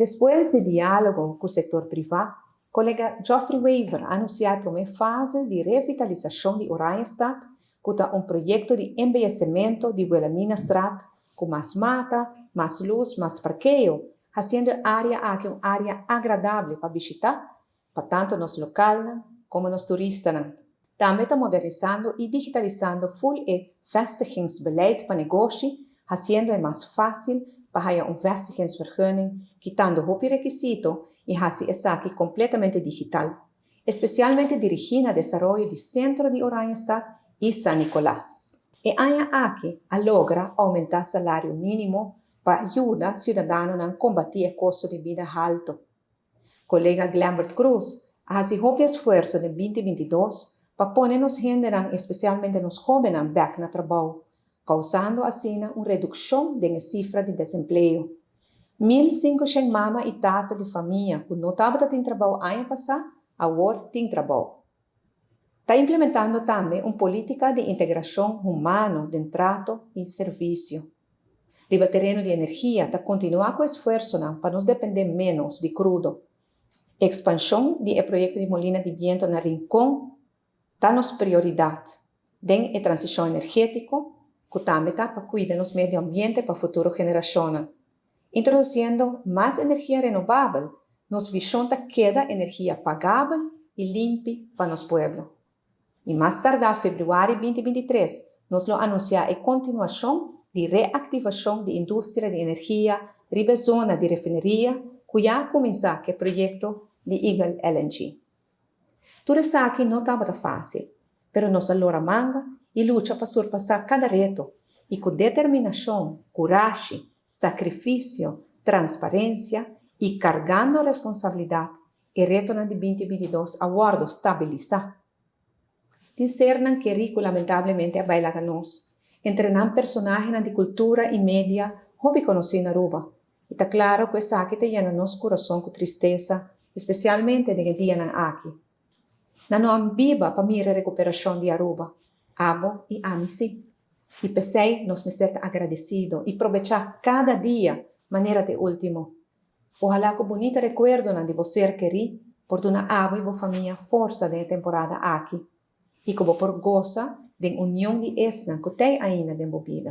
Después de diálogo com o setor privado, colega Geoffrey Weaver anunciou para uma fase de revitalização de Oranjestad, com um projeto de embellecimento de Wilhelminastraat, com mais mata, mais luz, mais parqueio, fazendo a área aqui uma área agradável para visitar, para tanto nos locais como nos turistas. Também está modernizando e digitalizando full vestigingsbeleid para negócio, fazendo mais fácil para uma vestigingsvergunning, quitando o requisito e fazendo isso aqui completamente digital, especialmente dirigida ao desenvolvimento do centro de Oranjestad e San Nicolás. E aqui logra aumentar o salário mínimo para ajudar cidadãos a combater o custo de vida alto. Colega Glambert Cruz faz um esforço de 2022 para pôr-nos gente, especialmente nos jovens, back no trabalho, causando assim uma redução da cifra de desemprego. 1.500 mamas e tatas de família que não estavam tendo trabalho ano passado, agora têm trabalho. Está implementando também uma política de integração humana de trato e serviço. Riba terreno de energia está continuando com esforço para nos depender menos de crudo. Expansão do projeto de molina de viento na Rincón está nos prioridade. Den a transição energética, que também está para cuidar do meio ambiente para a futura geração. Introduzindo mais energia renovável, nos visão queda energia pagável e limpa para os pueblos. E mais tarde, em fevereiro de 2023, nos lo anuncia a continuação de reactivação da indústria de energia riba zona de refineria, que já começa o projeto de Eagle LNG. Tudo isso aqui não estava fácil, mas nos alora manga e luta para surpassar cada reto, e com determinação, coragem, sacrifício, transparência e cargando responsabilidade, o reto de 2022 aguardo estabilizar. Discernan que rico lamentavelmente a bailar a nós, entrenando personagens de cultura e mídia, hobby conhecido na Aruba. E está claro que isso aqui llena nosso coração com tristeza, especialmente no dia aqui. Não ambiva para mim a recuperação de Aruba, abo e ame sim. E pensei nos me ser agradecido e aproveitar cada dia maneira de último. Ojalá que bonita recuerdo de você querer por dar abo e boa família força da temporada aqui. E como por goza de união de esna que tem ainda de movida.